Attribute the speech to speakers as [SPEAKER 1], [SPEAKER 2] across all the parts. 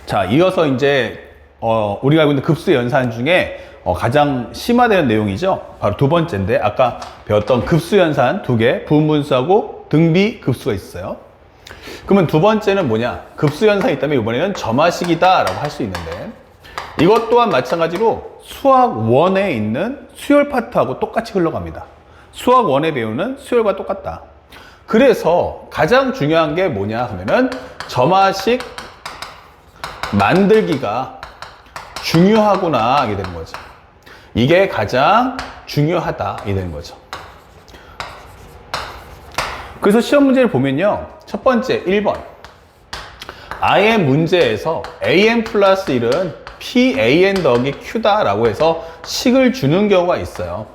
[SPEAKER 1] 자, 이어서 이제 우리가 알고 있는 급수 연산 중에 가장 심화되는 내용이죠. 바로 두 번째인데, 아까 배웠던 급수 연산 두 개, 부분분수하고 등비 급수가 있어요. 그러면 두 번째는 뭐냐? 급수 연산이 있다면 이번에는 점화식이다 라고 할 수 있는데, 이것 또한 마찬가지로 수학 1에 있는 수열 파트하고 똑같이 흘러갑니다. 수학 1에 배우는 수열과 똑같다. 그래서 가장 중요한 게 뭐냐 하면은 점화식 만들기가 중요하구나 하게 되는 거죠. 이게 가장 중요하다 이게 되는 거죠. 그래서 시험 문제를 보면요, 첫 번째 1번 아예 문제에서 an 플러스 1은 pan 더하기 q다 라고 해서 식을 주는 경우가 있어요.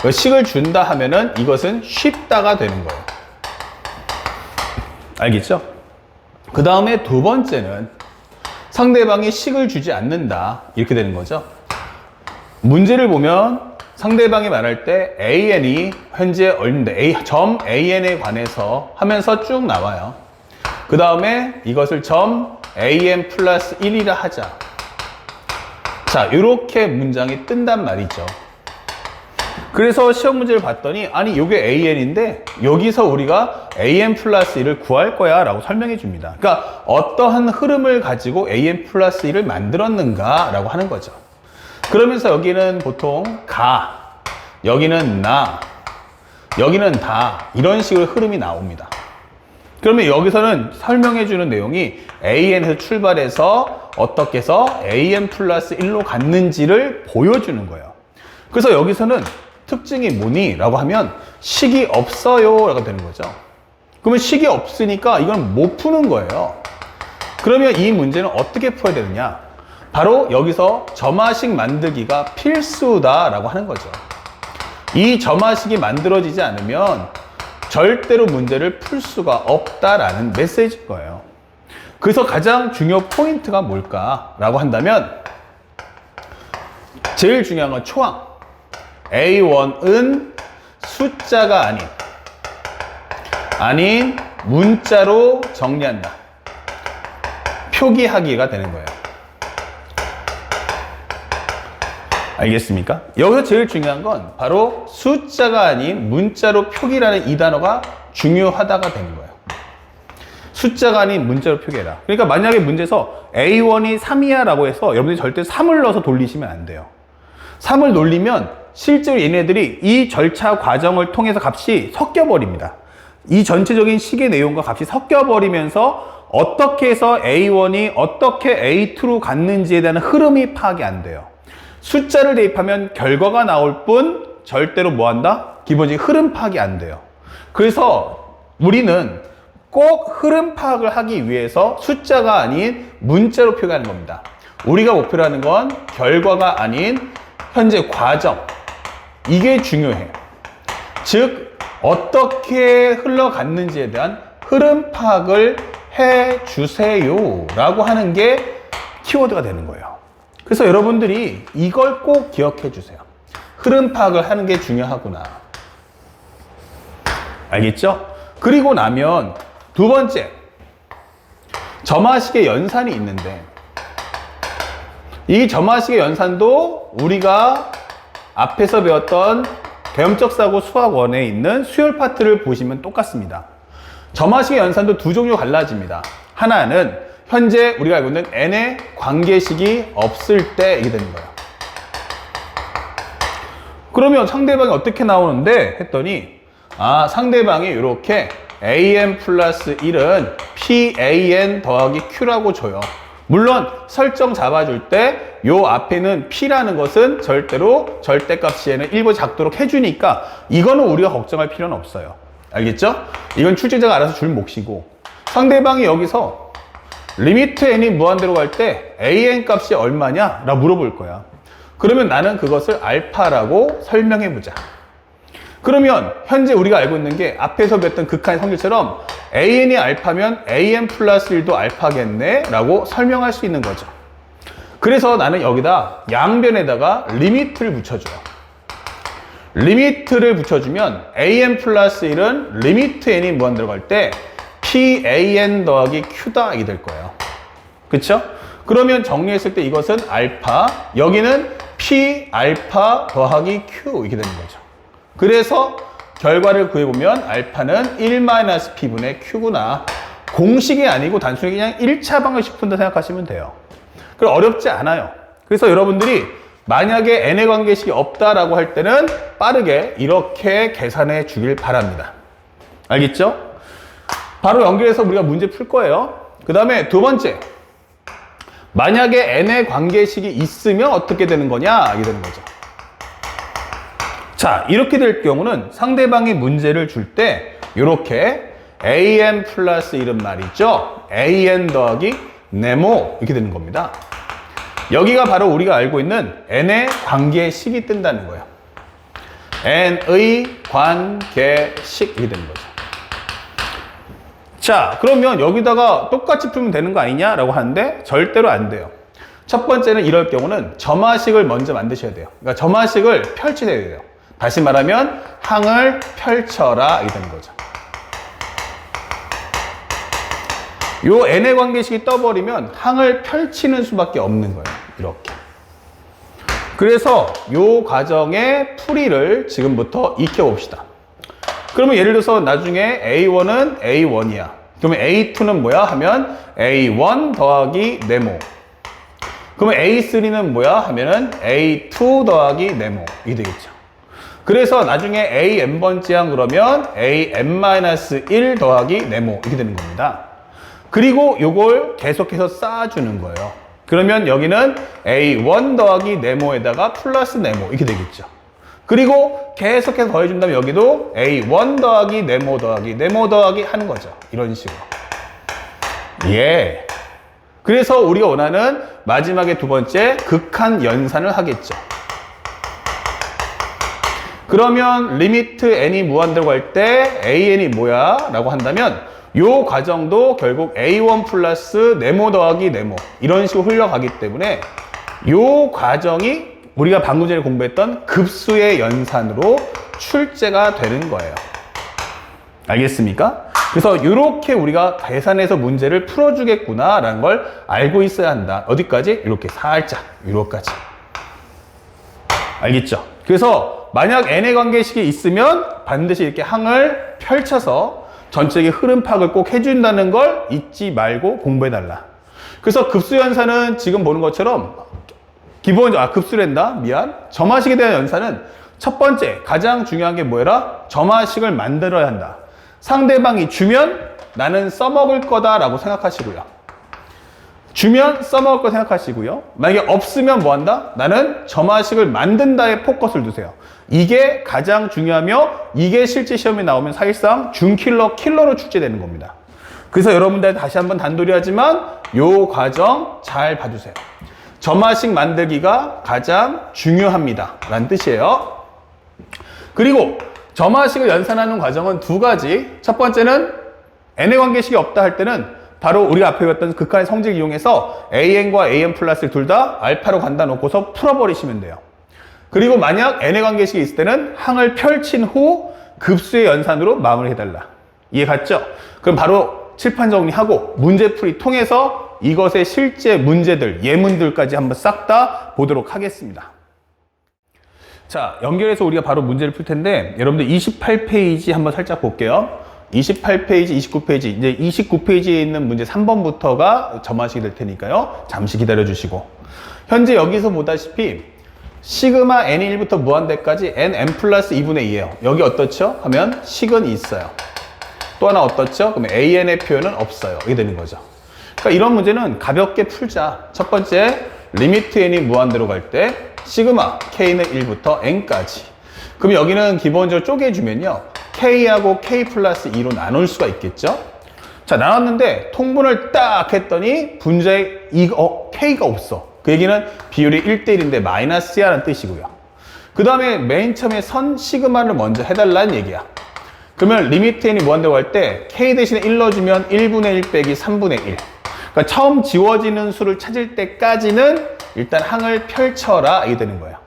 [SPEAKER 1] 식을 준다 하면은 이것은 쉽다가 되는 거예요. 알겠죠? 그 다음에 두 번째는 상대방이 식을 주지 않는다 이렇게 되는 거죠. 문제를 보면 상대방이 말할 때 an이 현재 얼마인데 점 an에 관해서 하면서 쭉 나와요. 그 다음에 이것을 점 an 플러스 1이라 하자. 자, 이렇게 문장이 뜬단 말이죠. 그래서 시험 문제를 봤더니 아니 이게 an인데 여기서 우리가 an 플러스 1을 구할 거야 라고 설명해 줍니다. 그러니까 어떠한 흐름을 가지고 an 플러스 1을 만들었는가 라고 하는 거죠. 그러면서 여기는 보통 가, 여기는 나, 여기는 다 이런 식으로 흐름이 나옵니다. 그러면 여기서는 설명해 주는 내용이 an에서 출발해서 어떻게 해서 an 플러스 1로 갔는지를 보여주는 거예요. 그래서 여기서는 특징이 뭐니? 라고 하면 식이 없어요 라고 되는 거죠. 그러면 식이 없으니까 이건 못 푸는 거예요. 그러면 이 문제는 어떻게 풀어야 되느냐? 바로 여기서 점화식 만들기가 필수다 라고 하는 거죠. 이 점화식이 만들어지지 않으면 절대로 문제를 풀 수가 없다라는 메시지인 거예요. 그래서 가장 중요 포인트가 뭘까? 라고 한다면 제일 중요한 건 초항. A1은 숫자가 아닌 문자로 정리한다. 표기하기가 되는 거예요. 알겠습니까? 여기서 제일 중요한 건 바로 숫자가 아닌 문자로 표기라는 이 단어가 중요하다가 되는 거예요. 숫자가 아닌 문자로 표기해라. 그러니까 만약에 문제에서 A1이 3이야 라고 해서 여러분들이 절대 3을 넣어서 돌리시면 안 돼요. 3을 돌리면 실제로 얘네들이 이 절차 과정을 통해서 값이 섞여버립니다. 이 전체적인 식의 내용과 값이 섞여버리면서 어떻게 해서 A1이 어떻게 A2로 갔는지에 대한 흐름이 파악이 안 돼요. 숫자를 대입하면 결과가 나올 뿐 절대로 뭐 한다? 기본적인 흐름 파악이 안 돼요. 그래서 우리는 꼭 흐름 파악을 하기 위해서 숫자가 아닌 문자로 표기하는 겁니다. 우리가 목표로 하는 건 결과가 아닌 현재 과정, 이게 중요해. 즉 어떻게 흘러갔는지에 대한 흐름 파악을 해주세요 라고 하는 게 키워드가 되는 거예요. 그래서 여러분들이 이걸 꼭 기억해 주세요. 흐름 파악을 하는 게 중요하구나. 알겠죠? 그리고 나면 두 번째, 점화식의 연산이 있는데 이 점화식의 연산도 우리가 앞에서 배웠던 개념적사고 수학 1에 있는 수열 파트를 보시면 똑같습니다. 점화식의 연산도 두 종류 갈라집니다. 하나는 현재 우리가 알고 있는 n의 관계식이 없을 때 이게 되는 거예요. 그러면 상대방이 어떻게 나오는데 했더니 상대방이 이렇게 an 플러스 1은 pan 더하기 q라고 줘요. 물론 설정 잡아줄 때 요 앞에는 p라는 것은 절대로 절대값시에는 일부 작도록 해주니까 이거는 우리가 걱정할 필요는 없어요. 알겠죠? 이건 출제자가 알아서 줄 몫이고, 상대방이 여기서 리미트 n이 무한대로 갈 때 an 값이 얼마냐? 라고 물어볼 거야. 그러면 나는 그것을 알파라고 설명해 보자. 그러면 현재 우리가 알고 있는 게 앞에서 배웠던 극한의 성질처럼 an이 알파면 an 플러스 1도 알파겠네 라고 설명할 수 있는 거죠. 그래서 나는 여기다 양변에다가 리미트를 붙여줘요. 리미트를 붙여주면 an 플러스 1은 리미트 n이 무한대로 갈 때 pan 더하기 q다 이게 될 거예요. 그쵸? 그러면 정리했을 때 이것은 알파, 여기는 P 알파 더하기 Q 이렇게 되는 거죠. 그래서 결과를 구해보면 알파는 1-P분의 Q구나. 공식이 아니고 단순히 그냥 1차 방정식 푼다 생각하시면 돼요. 그럼 어렵지 않아요. 그래서 여러분들이 만약에 n의 관계식이 없다라고 할 때는 빠르게 이렇게 계산해 주길 바랍니다. 알겠죠? 바로 연결해서 우리가 문제 풀 거예요. 그 다음에 두 번째, 만약에 n의 관계식이 있으면 어떻게 되는 거냐 이게 되는 거죠. 자, 이렇게 될 경우는 상대방이 문제를 줄 때 이렇게 an 플러스 이런 말이죠. an 더하기 네모 이렇게 되는 겁니다. 여기가 바로 우리가 알고 있는 n의 관계식이 뜬다는 거예요. n의 관계식 이렇게 되는 거죠. 자, 그러면 여기다가 똑같이 풀면 되는 거 아니냐라고 하는데 절대로 안 돼요. 첫 번째는 이럴 경우는 점화식을 먼저 만드셔야 돼요. 그러니까 점화식을 펼치셔야 돼요. 다시 말하면 항을 펼쳐라 이렇게 되는 거죠. 요 n의 관계식이 떠버리면 항을 펼치는 수밖에 없는 거예요. 이렇게. 그래서 요 과정의 풀이를 지금부터 익혀봅시다. 그러면 예를 들어서 나중에 A1은 A1이야. 그러면 A2는 뭐야? 하면 A1 더하기 네모. 그러면 A3는 뭐야? 하면은 A2 더하기 네모. 이게 되겠죠. 그래서 나중에 AN번째 항 그러면 AN-1 더하기 네모. 이렇게 되는 겁니다. 그리고 요걸 계속해서 쌓아주는 거예요. 그러면 여기는 A1 더하기 네모에다가 플러스 네모 이렇게 되겠죠. 그리고 계속해서 더해준다면 여기도 A1 더하기 네모 더하기 네모 더하기 하는 거죠. 이런 식으로. 예. 그래서 우리가 원하는 마지막에 두 번째 극한 연산을 하겠죠. 그러면 리미트 n이 무한대로 갈 때 an이 뭐야? 라고 한다면 요 과정도 결국 A1 플러스 네모 더하기 네모 이런 식으로 흘러가기 때문에 요 과정이 우리가 방금 전에 공부했던 급수의 연산으로 출제가 되는 거예요. 알겠습니까? 그래서 이렇게 우리가 계산해서 문제를 풀어주겠구나 라는 걸 알고 있어야 한다. 어디까지? 이렇게 살짝 이렇게까지. 알겠죠? 그래서 만약 n의 관계식이 있으면 반드시 이렇게 항을 펼쳐서 전체의 흐름 파악을 꼭 해준다는 걸 잊지 말고 공부해달라. 그래서 급수연산은 지금 보는 것처럼 급수랜다. 미안. 점화식에 대한 연산은 첫 번째 가장 중요한 게 뭐라? 점화식을 만들어야 한다. 상대방이 주면 나는 써먹을 거다라고 생각하시고요. 주면 써먹을 거 생각하시고요. 만약에 없으면 뭐 한다? 나는 점화식을 만든다에 포커스를 두세요. 이게 가장 중요하며 이게 실제 시험에 나오면 사실상 킬러로 출제되는 겁니다. 그래서 여러분들 다시 한번 단돌이 하지만 요 과정 잘 봐주세요. 점화식 만들기가 가장 중요합니다. 라는 뜻이에요. 그리고 점화식을 연산하는 과정은 두 가지. 첫 번째는 n의 관계식이 없다 할 때는 바로 우리가 앞에 봤던 극한의 성질을 이용해서 an과 an 플러스를 둘 다 알파로 간다 놓고서 풀어버리시면 돼요. 그리고 만약 n의 관계식이 있을 때는 항을 펼친 후 급수의 연산으로 마무리해달라. 이해 갔죠? 그럼 바로 칠판 정리하고 문제풀이 통해서 이것의 실제 문제들, 예문들까지 한번 싹 다 보도록 하겠습니다. 자, 연결해서 우리가 바로 문제를 풀 텐데 여러분들 28페이지 한번 살짝 볼게요. 28페이지, 29페이지, 이제 29페이지에 있는 문제 3번부터가 점화식이 될 테니까요. 잠시 기다려 주시고. 현재 여기서 보다시피 시그마 n1부터 무한대까지 nn 플러스 2분의 2예요. 여기 어떻죠? 하면 식은 있어요. 또 하나 어떻죠? 그러면 an의 표현은 없어요. 이게 되는 거죠. 그러니까 이런 문제는 가볍게 풀자. 첫 번째, 리미트 n이 무한대로 갈 때 시그마 k는 1부터 n까지. 그럼 여기는 기본적으로 쪼개주면요. k하고 k 플러스 2로 나눌 수가 있겠죠? 자, 나눴는데 통분을 딱 했더니 분자에 k가 없어. 그 얘기는 비율이 1대1인데 마이너스야 라는 뜻이고요. 그 다음에 맨 처음에 선 시그마를 먼저 해달라는 얘기야. 그러면 리미트 n이 무한대로 갈 때 k 대신에 1 넣어주면 1분의 1 빼기 3분의 1. 그러니까 처음 지워지는 수를 찾을 때까지는 일단 항을 펼쳐라 이게 되는 거예요.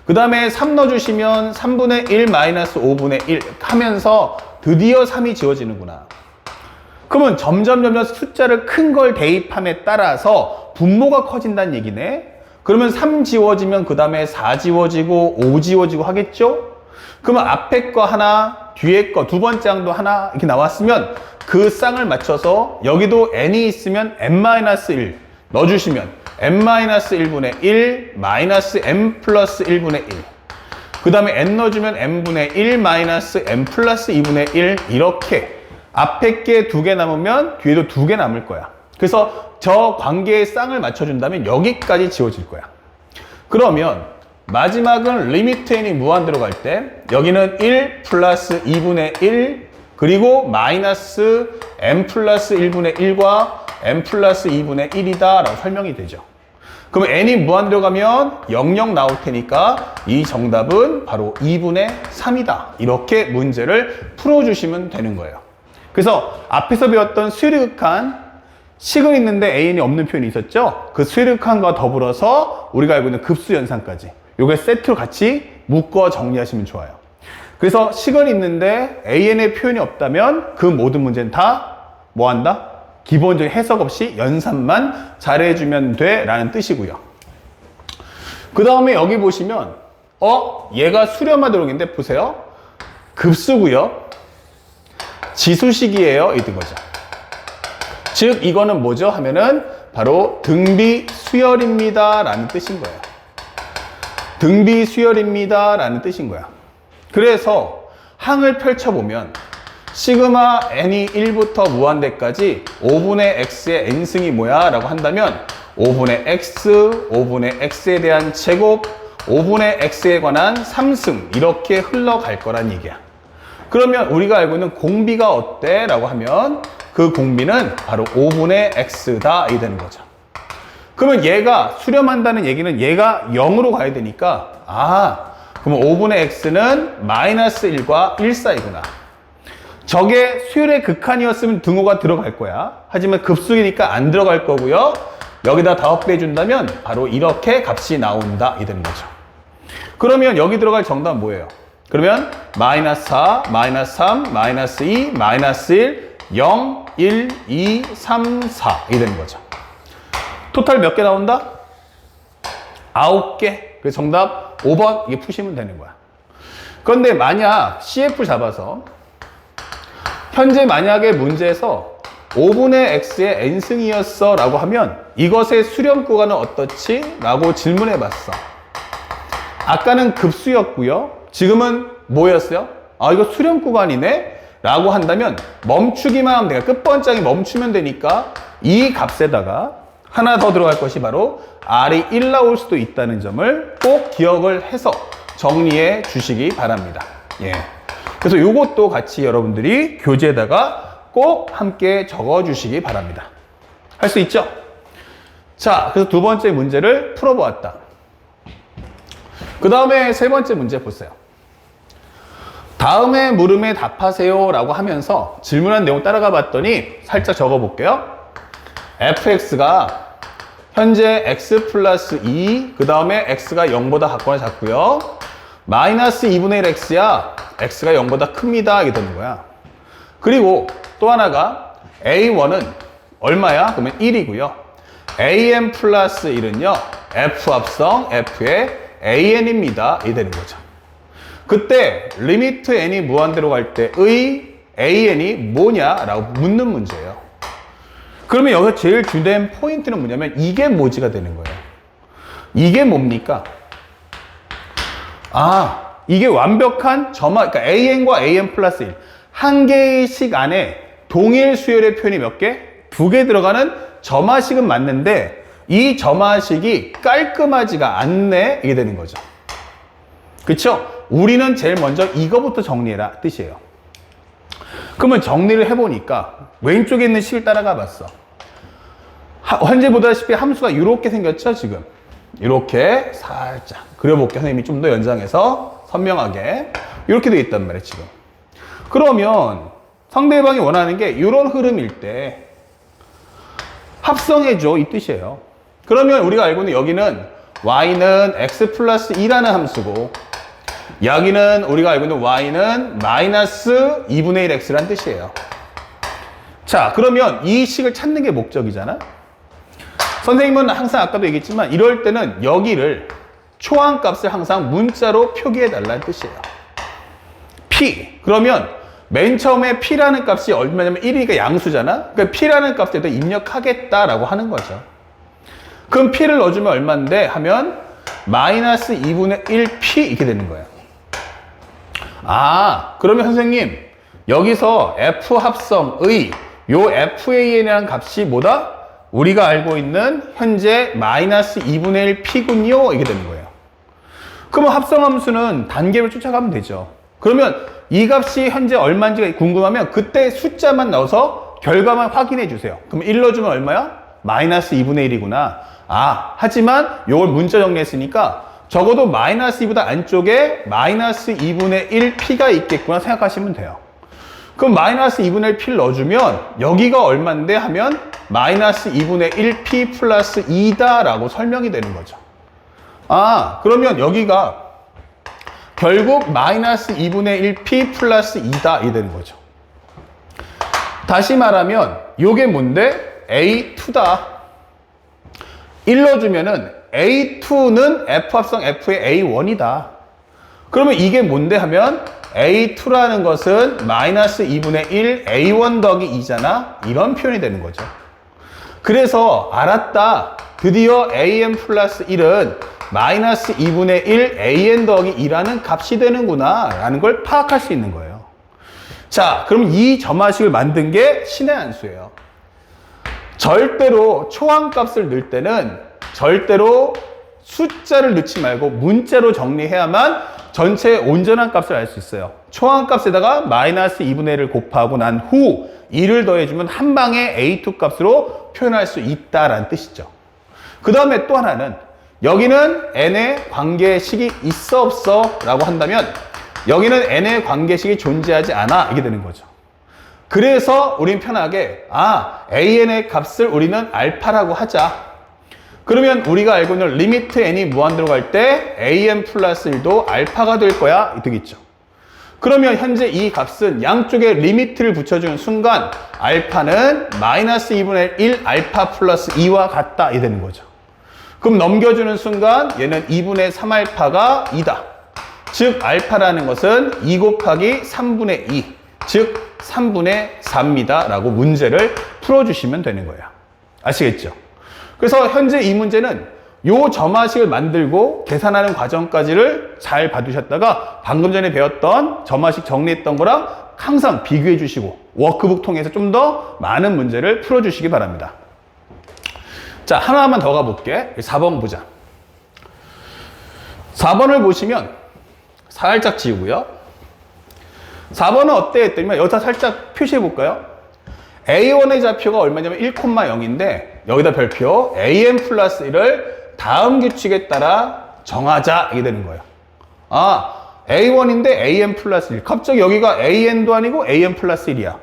[SPEAKER 1] 그 다음에 3 넣어주시면 3분의 1 마이너스 5분의 1 하면서 드디어 3이 지워지는구나. 그러면 점점 숫자를 큰 걸 대입함에 따라서 분모가 커진다는 얘기네. 그러면 3 지워지면 그 다음에 4 지워지고 5 지워지고 하겠죠? 그러면 앞에 거 하나, 뒤에 거 두 번째 항도 하나 이렇게 나왔으면 그 쌍을 맞춰서 여기도 n이 있으면 n-1 넣어주시면 n-1분의 1 마이너스 n 플러스 1분의 1. 그 다음에 n 넣어주면 n분의 1 마이너스 n 플러스 2분의 1 이렇게 앞에 게 2개 남으면 뒤에도 2개 남을 거야. 그래서 저 관계의 쌍을 맞춰준다면 여기까지 지워질 거야. 그러면 마지막은 리미트 n이 무한대로 갈 때 여기는 1 플러스 2분의 1 그리고 마이너스 n 플러스 1분의 1과 n 플러스 2분의 1이다 라고 설명이 되죠. 그럼 n이 무한대로 가면 00 나올 테니까 이 정답은 바로 2분의 3이다. 이렇게 문제를 풀어주시면 되는 거예요. 그래서 앞에서 배웠던 수열의 극한 식은 있는데 an이 없는 표현이 있었죠? 그 수열의 극한과 더불어서 우리가 알고 있는 급수연산까지 요게 세트로 같이 묶어 정리하시면 좋아요. 그래서 식은 있는데 an의 표현이 없다면 그 모든 문제는 다 뭐 한다? 기본적인 해석 없이 연산만 잘해주면 돼 라는 뜻이고요. 그 다음에 여기 보시면 얘가 수렴화 도록인데 보세요. 급수고요. 지수식이에요. 이런 거죠. 즉 이거는 뭐죠? 하면은 바로 등비 수열입니다 라는 뜻인 거예요. 등비 수열입니다 라는 뜻인 거야. 그래서 항을 펼쳐보면 시그마 n이 1부터 무한대까지 5분의 x의 n승이 뭐야? 라고 한다면 5분의 x, 5분의 x에 대한 제곱, 5분의 x에 관한 3승 이렇게 흘러갈 거란 얘기야. 그러면 우리가 알고 있는 공비가 어때? 라고 하면 그 공비는 바로 5분의 x다 이 되는 거죠. 그러면 얘가 수렴한다는 얘기는 얘가 0으로 가야 되니까 그러면 5분의 x는 마이너스 1과 1 사이구나. 저게 수열의 극한이었으면 등호가 들어갈 거야. 하지만 급수이니까 안 들어갈 거고요. 여기다 다 확대해준다면 바로 이렇게 값이 나온다 이 되는 거죠. 그러면 여기 들어갈 정답은 뭐예요? 그러면 마이너스 4, 마이너스 3, 마이너스 2, 마이너스 1, 0, 1, 2, 3, 4 이 되는 거죠. 토탈 몇 개 나온다? 9개. 그래서 정답 5번 이게 푸시면 되는 거야. 그런데 만약 CF 잡아서 현재 만약에 문제에서 5분의 x의 n승이었어 라고 하면 이것의 수렴 구간은 어떻지? 라고 질문해 봤어. 아까는 급수였고요. 지금은 뭐였어요? 이거 수렴 구간이네? 라고 한다면 멈추기만 하면 내가 끝번짝이 멈추면 되니까 이 값에다가 하나 더 들어갈 것이 바로 R이 1 나올 수도 있다는 점을 꼭 기억을 해서 정리해 주시기 바랍니다. 예. 그래서 이것도 같이 여러분들이 교재에다가 꼭 함께 적어 주시기 바랍니다. 할 수 있죠? 자, 그래서 두 번째 문제를 풀어보았다. 그 다음에 세 번째 문제 보세요. 다음에 물음에 답하세요 라고 하면서 질문한 내용 따라가 봤더니 살짝 적어 볼게요. fx가 현재 x 플러스 2, 그 다음에 x가 0보다 같거나 작고요. 마이너스 2분의 1 x야. x가 0보다 큽니다. 이게 되는 거야. 그리고 또 하나가 a1은 얼마야? 그러면 1이고요. an 플러스 1은요. f 합성 f의 an입니다. 이게 되는 거죠. 그때 리미트 n이 무한대로 갈 때의 an이 뭐냐라고 묻는 문제예요. 그러면 여기서 제일 주된 포인트는 뭐냐면 이게 뭐지가 되는 거예요. 이게 뭡니까? 이게 완벽한 점화, 그러니까 an과 an 플러스 1. 한 개의 식 안에 동일 수열의 표현이 몇 개? 2개 들어가는 점화식은 맞는데 이 점화식이 깔끔하지가 않네. 이게 되는 거죠. 그쵸? 우리는 제일 먼저 이거부터 정리해라 뜻이에요. 그러면 정리를 해보니까 왼쪽에 있는 식을 따라가 봤어. 현재 보다시피 함수가 이렇게 생겼죠 지금. 이렇게 살짝 그려볼게. 선생님이 좀 더 연장해서 선명하게 이렇게 되어 있단 말이에요 지금. 그러면 상대방이 원하는 게 이런 흐름일 때 합성해줘 이 뜻이에요. 그러면 우리가 알고 있는 여기는 y는 x 플러스 2라는 함수고 여기는 우리가 알고 있는 y는 마이너스 2분의 1x라는 뜻이에요. 자, 그러면 이 식을 찾는 게 목적이잖아. 선생님은 항상 아까도 얘기했지만 이럴 때는 여기를 초항값을 항상 문자로 표기해 달라는 뜻이에요. P. 그러면 맨 처음에 P라는 값이 얼마냐면 1이니까 양수잖아. 그러니까 P라는 값에도 입력하겠다라고 하는 거죠. 그럼 P를 넣어주면 얼마인데 하면 마이너스 2분의 1P 이렇게 되는 거예요. 그러면 선생님 여기서 F 합성의 요 FAN이라는 값이 뭐다? 우리가 알고 있는 현재 마이너스 2분의 1P군요. 이게 되는 거예요. 그러면 합성함수는 단계를 쫓아가면 되죠. 그러면 이 값이 현재 얼마인지가 궁금하면 그때 숫자만 넣어서 결과만 확인해 주세요. 그럼 1 넣어주면 얼마야? 마이너스 2분의 1이구나. 하지만 이걸 문자 정리했으니까 적어도 마이너스 2보다 안쪽에 마이너스 2분의 1P가 있겠구나 생각하시면 돼요. 그럼 마이너스 2분의 1P를 넣어주면 여기가 얼마인데 하면 마이너스 2분의 1P 플러스 2다 라고 설명이 되는 거죠. 그러면 여기가 결국 마이너스 2분의 1P 플러스 2다 이 되는 거죠. 다시 말하면 이게 뭔데? A2다. 1 넣어주면은 A2는 F 합성 F의 A1이다. 그러면 이게 뭔데 하면 A2라는 것은 마이너스 2분의 1 A1 더하기 2잖아. 이런 표현이 되는 거죠. 그래서 알았다. 드디어 AN 플러스 1은 마이너스 2분의 1 AN 더하기 2라는 값이 되는구나 라는 걸 파악할 수 있는 거예요. 자, 그럼 이 점화식을 만든 게 신의 한 수예요. 절대로 초항값을 넣을 때는 절대로 숫자를 넣지 말고 문자로 정리해야만 전체 온전한 값을 알 수 있어요. 초항값에다가 마이너스 2분의 1을 곱하고 난 후 2를 더해주면 한 방에 A2 값으로 표현할 수 있다라는 뜻이죠. 그 다음에 또 하나는 여기는 n의 관계식이 있어 없어 라고 한다면 여기는 n의 관계식이 존재하지 않아 이게 되는 거죠. 그래서 우린 편하게 AN의 값을 우리는 알파라고 하자. 그러면 우리가 알고 있는 리미트 n이 무한대로 갈 때 AN 플러스 1도 알파가 될 거야 되겠죠. 그러면 현재 이 값은 양쪽에 리미트를 붙여주는 순간 알파는 마이너스 2분의 1 알파 플러스 2와 같다 이 되는 거죠. 그럼 넘겨주는 순간 얘는 2분의 3 알파가 2다. 즉 알파라는 것은 2 곱하기 3분의 2 즉 3분의 4입니다 라고 문제를 풀어주시면 되는 거예요. 아시겠죠? 그래서 현재 이 문제는 요 점화식을 만들고 계산하는 과정까지를 잘 봐두셨다가 방금 전에 배웠던 점화식 정리했던 거랑 항상 비교해 주시고 워크북 통해서 좀 더 많은 문제를 풀어주시기 바랍니다. 자, 하나만 더 가볼게. 4번 보자. 4번을 보시면 살짝 지우고요. 4번은 어때 했더니 여기다 살짝 표시해 볼까요? A1의 좌표가 얼마냐면 1,0인데 여기다 별표 AN 플러스 1을 다음 규칙에 따라 정하자 이게 되는 거예요. A1인데 AN 플러스 1 갑자기 여기가 AN도 아니고 AN 플러스 1이야.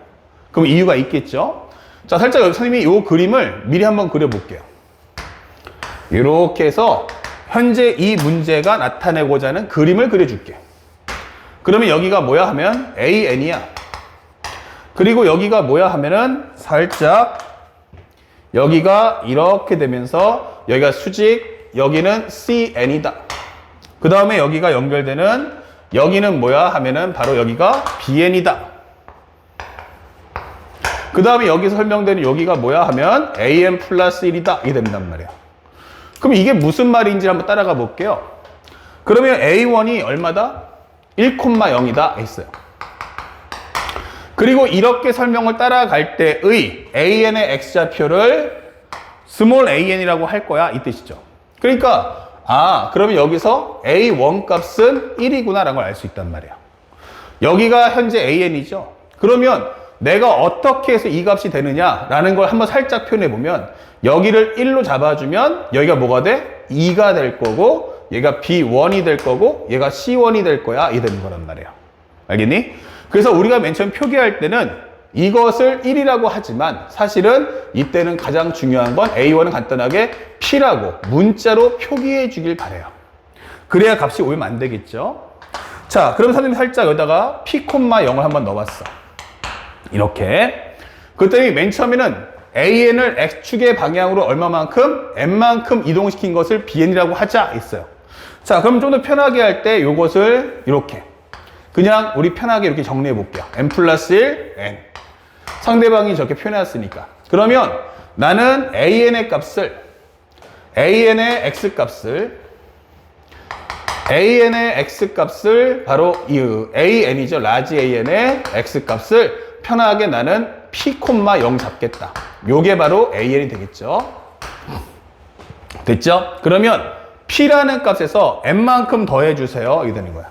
[SPEAKER 1] 그럼 이유가 있겠죠? 자, 살짝 여기 선생님이 이 그림을 미리 한번 그려볼게요. 이렇게 해서 현재 이 문제가 나타내고자 하는 그림을 그려줄게. 그러면 여기가 뭐야 하면 AN이야. 그리고 여기가 뭐야 하면은 살짝 여기가 이렇게 되면서 여기가 수직, 여기는 CN이다. 그 다음에 여기가 연결되는 여기는 뭐야 하면은 바로 여기가 BN이다. 그 다음에 여기서 설명되는 여기가 뭐야 하면 AN 플러스 1이다. 이게 된단 말이에요. 그럼 이게 무슨 말인지 한번 따라가 볼게요. 그러면 A1이 얼마다? 1,0이다 했어요. 그리고 이렇게 설명을 따라갈 때의 AN의 X좌표를 스몰 AN이라고 할 거야 이 뜻이죠. 그러니까 그러면 여기서 A1 값은 1이구나 라는 걸 알 수 있단 말이에요. 여기가 현재 AN이죠. 그러면 내가 어떻게 해서 이 값이 되느냐라는 걸 한번 살짝 표현해 보면 여기를 1로 잡아주면 여기가 뭐가 돼? 2가 될 거고 얘가 B1이 될 거고 얘가 C1이 될 거야 이 되는 거란 말이에요. 알겠니? 그래서 우리가 맨 처음 표기할 때는 이것을 1이라고 하지만 사실은 이때는 가장 중요한 건 A1은 간단하게 P라고 문자로 표기해 주길 바래요. 그래야 값이 오면 안 되겠죠. 자, 그럼 선생님이 살짝 여기다가 P, 0을 한번 넣어봤어. 이렇게. 그랬더니 맨 처음에는 AN을 X축의 방향으로 얼마만큼? N만큼 이동시킨 것을 BN이라고 하자 있어요. 자, 그럼 좀 더 편하게 할 때 요것을 이렇게 그냥 우리 편하게 이렇게 정리해 볼게요. N 플러스 1, N. 상대방이 저렇게 표현했으니까. 그러면 나는 AN의 X값을 바로 이 AN이죠. 라지 AN의 X값을 편하게 나는 P, 0 잡겠다. 요게 바로 AN이 되겠죠. 됐죠? 그러면 P라는 값에서 N만큼 더해주세요. 이렇게 되는 거야.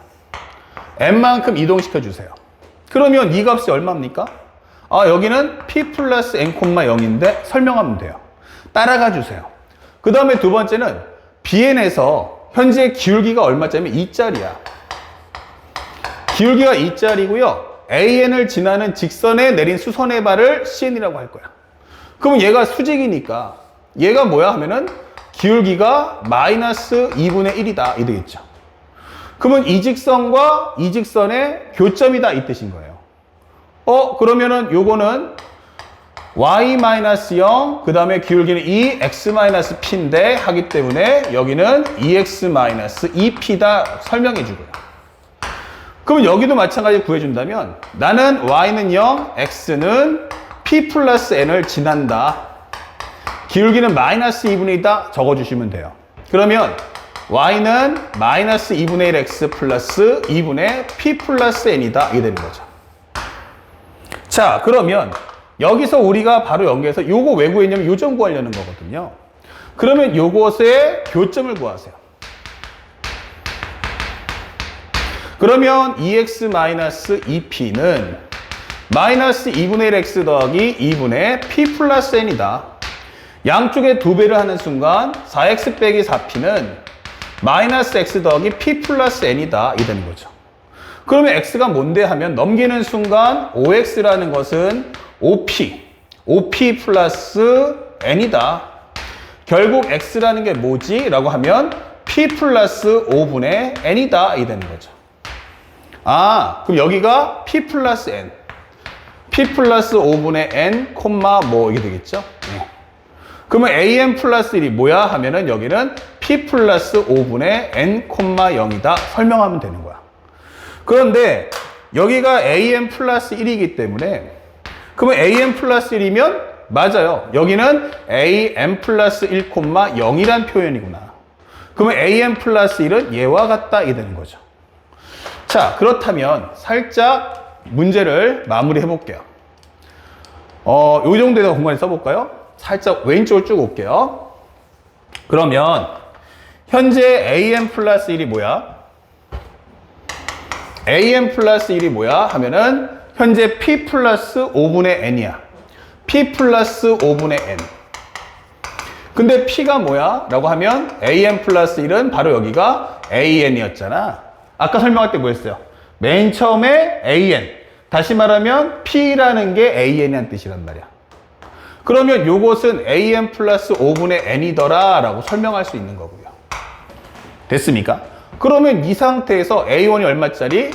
[SPEAKER 1] N만큼 이동시켜주세요. 그러면 이 값이 얼마입니까? 아, 여기는 P 플러스 N, 0인데 설명하면 돼요. 따라가 주세요. 그 다음에 두 번째는 BN에서 현재 기울기가 얼마짜리면 2짜리야. 기울기가 2짜리고요. AN을 지나는 직선에 내린 수선의 발을 CN이라고 할 거야. 그러면 얘가 수직이니까 얘가 뭐야 하면은 기울기가 마이너스 2분의 1이다. 이 되겠죠. 그러면 이 직선과 이 직선의 교점이다. 이 뜻인 거예요. 그러면은 요거는 y-0, 그 다음에 기울기는 2x-p인데 하기 때문에 여기는 2x-2p다 설명해 주고요. 그럼 여기도 마찬가지로 구해준다면 나는 y는 0, x는 p 플러스 n을 지난다. 기울기는 마이너스 2분의 1이다 적어주시면 돼요. 그러면 y는 마이너스 2분의 1x 플러스 2분의 p 플러스 n이다. 이게 되는 거죠. 자, 그러면 여기서 우리가 바로 연계해서 요거 왜 구했냐면 요점 구하려는 거거든요. 그러면 요것의 교점을 구하세요. 그러면 2x-2p는 마이너스 2분의 1x 더하기 2분의 p 플러스 n이다. 양쪽에 2배를 하는 순간 4x 빼기 4p는 마이너스 x 더하기 p 플러스 n이다. 이 되는 거죠. 그러면 x가 뭔데 하면 넘기는 순간 5x라는 것은 5p 플러스 n이다. 결국 x라는 게 뭐지? 라고 하면 p 플러스 5분의 n이다. 이 되는 거죠. 아, 그럼 여기가 p 플러스 n. p 플러스 5분의 n, 뭐 이게 되겠죠? 네. 그러면 an 플러스 1이 뭐야? 하면은 여기는 p 플러스 5분의 n, 0이다. 설명하면 되는 거야. 그런데 여기가 an 플러스 1이기 때문에 그러면 an 플러스 1이면 맞아요. 여기는 an 플러스 1, 0이란 표현이구나. 그러면 an 플러스 1은 얘와 같다. 이 되는 거죠. 자, 그렇다면 살짝 문제를 마무리해 볼게요. 요 정도에다가 공간에 써볼까요? 살짝 왼쪽으로 쭉 올게요. 그러면 현재 an 플러스 1이 뭐야? an 플러스 1이 뭐야? 하면은 현재 p 플러스 5분의 n이야. p 플러스 5분의 n. 근데 p가 뭐야? 라고 하면 an 플러스 1은 바로 여기가 an이었잖아. 아까 설명할 때 뭐였어요? 맨 처음에 an. 다시 말하면 p라는 게 an이란 뜻이란 말이야. 그러면 요것은 an 플러스 5분의 n이더라 라고 설명할 수 있는 거고요. 됐습니까? 그러면 이 상태에서 a1이 얼마짜리?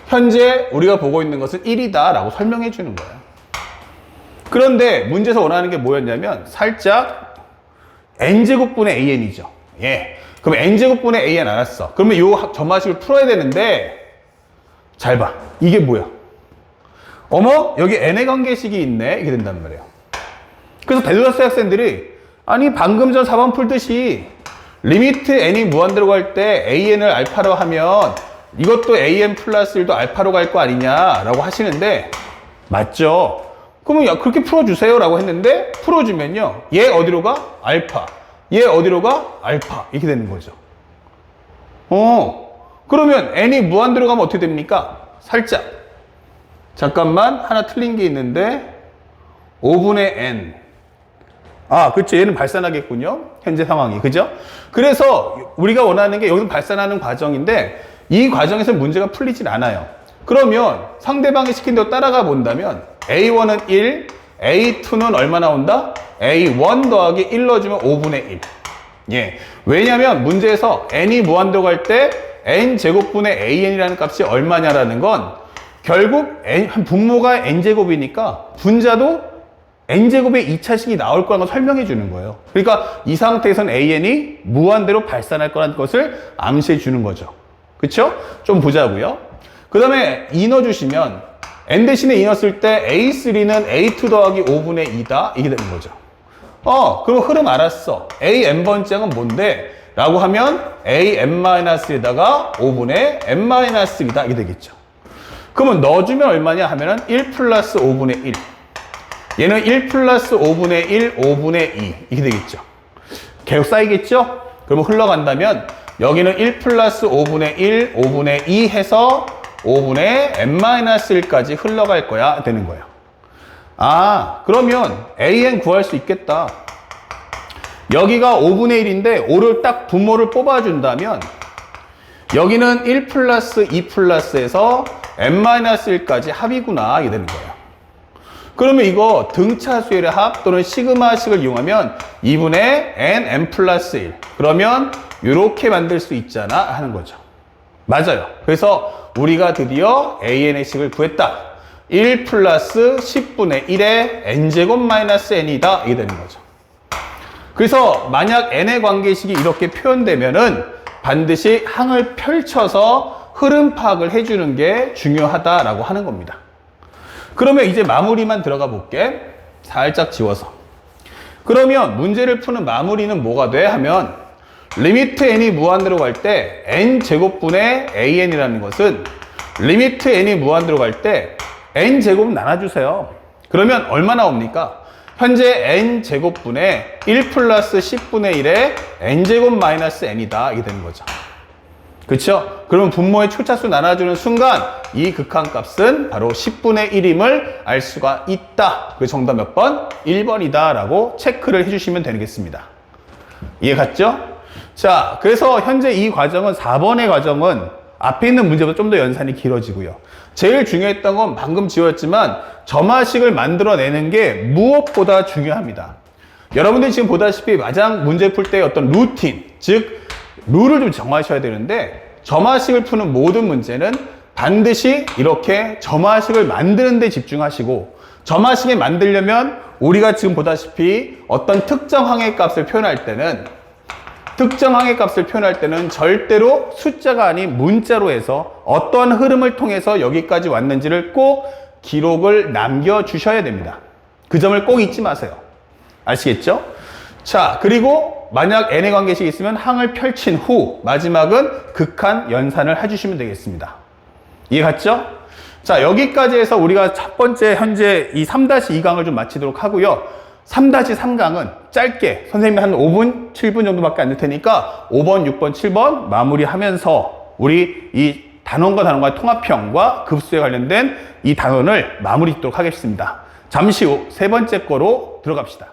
[SPEAKER 1] 현재 우리가 보고 있는 것은 1이다 라고 설명해 주는 거예요. 그런데 문제에서 원하는 게 뭐였냐면 살짝 n제곱분의 an이죠. 예. 그럼 n제곱분의 an 알았어. 그러면 요 점화식을 풀어야 되는데 잘 봐. 이게 뭐야? 어머, 여기 n의 관계식이 있네. 이렇게 된단 말이에요. 그래서 대도자수 학생들이 아니 방금 전 4번 풀듯이 리미트 n이 무한대로 갈 때 an을 알파로 하면 이것도 an 플러스 1도 알파로 갈 거 아니냐 라고 하시는데 맞죠? 그러면 야, 그렇게 풀어주세요 라고 했는데 풀어주면요 얘 어디로 가? 알파. 얘 어디로 가? 알파. 이렇게 되는 거죠. 그러면 n이 무한대로 가면 어떻게 됩니까? 살짝 잠깐만 하나 틀린 게 있는데 5분의 n. 아, 그렇죠. 얘는 발산하겠군요. 현재 상황이. 그죠? 그래서 우리가 원하는 게 여기서 발산하는 과정인데 이 과정에서 문제가 풀리진 않아요. 그러면 상대방이 시킨 대로 따라가 본다면 A1은 1, A2는 얼마 나온다? A1 더하기 1 넣어주면 5분의 1. 예. 왜냐면 문제에서 n이 무한대로 갈 때 n제곱분의 an이라는 값이 얼마냐라는 건 결국 분모가 n제곱이니까 분자도 n제곱의 2차식이 나올 거라는 걸 설명해 주는 거예요. 그러니까 이 상태에서는 an이 무한대로 발산할 거라는 것을 암시해 주는 거죠. 그쵸? 좀 보자고요. 그 다음에 2 넣어주시면 n 대신에 2 넣었을 때 a3는 a2 더하기 5분의 2다 이게 되는 거죠. 그럼 흐름 알았어. a n번째 항은 뭔데? 라고 하면 a n-에다가 5분의 n-2다 이게 되겠죠. 그러면 넣어주면 얼마냐 하면은 1 플러스 5분의 1. 얘는 1 플러스 5분의 1, 5분의 2 이게 되겠죠. 계속 쌓이겠죠? 그러면 흘러간다면 여기는 1 플러스 5분의 1, 5분의 2 해서 5분의 n-1까지 흘러갈 거야 되는 거예요. 그러면 an 구할 수 있겠다. 여기가 5분의 1인데 5를 딱 분모를 뽑아준다면 여기는 1 플러스 2 플러스에서 n-1까지 합이구나 이게 되는 거예요. 그러면 이거 등차수열의 합 또는 시그마식을 이용하면 2분의 n 플러스 1 그러면 이렇게 만들 수 있잖아 하는 거죠. 맞아요. 그래서 우리가 드디어 an의 식을 구했다. 1 플러스 10분의 1의 n제곱 마이너스 n이다 이게 되는 거죠. 그래서 만약 n의 관계식이 이렇게 표현되면은 반드시 항을 펼쳐서 흐름 파악을 해주는 게 중요하다라고 하는 겁니다. 그러면 이제 마무리만 들어가 볼게. 살짝 지워서. 그러면 문제를 푸는 마무리는 뭐가 돼? 하면 리미트 n이 무한대로 갈 때 n제곱분의 an이라는 것은 리미트 n이 무한대로 갈 때 n제곱 나눠주세요. 그러면 얼마 나옵니까? 현재 n제곱분의 1 플러스 10분의 1의 n제곱 마이너스 n이다 이게 되는 거죠. 그렇죠? 그러면 분모의 초차수 나눠주는 순간 이 극한값은 바로 10분의 1임을 알 수가 있다. 그 정답 몇 번? 1번이다 라고 체크를 해주시면 되겠습니다. 이해 갔죠? 자, 그래서 현재 이 과정은 4번의 과정은 앞에 있는 문제보다 좀 더 연산이 길어지고요. 제일 중요했던 건 방금 지웠지만 점화식을 만들어내는 게 무엇보다 중요합니다. 여러분들이 지금 보다시피 마장 문제 풀 때 어떤 루틴, 즉 룰을 좀 정하셔야 되는데 점화식을 푸는 모든 문제는 반드시 이렇게 점화식을 만드는 데 집중하시고 점화식을 만들려면 우리가 지금 보다시피 어떤 특정 항의 값을 표현할 때는 절대로 숫자가 아닌 문자로 해서 어떠한 흐름을 통해서 여기까지 왔는지를 꼭 기록을 남겨주셔야 됩니다. 그 점을 꼭 잊지 마세요. 아시겠죠? 자, 그리고 만약 n의 관계식이 있으면 항을 펼친 후 마지막은 극한 연산을 해주시면 되겠습니다. 이해 갔죠? 자, 여기까지 해서 우리가 첫 번째 현재 이 3-2강을 좀 마치도록 하고요. 3-3강은 짧게 선생님이 한 5분, 7분 정도밖에 안 될 테니까 5번, 6번, 7번 마무리하면서 우리 이 단원과 단원과의 통합형과 급수에 관련된 이 단원을 마무리 짓도록 하겠습니다. 잠시 후 세 번째 거로 들어갑시다.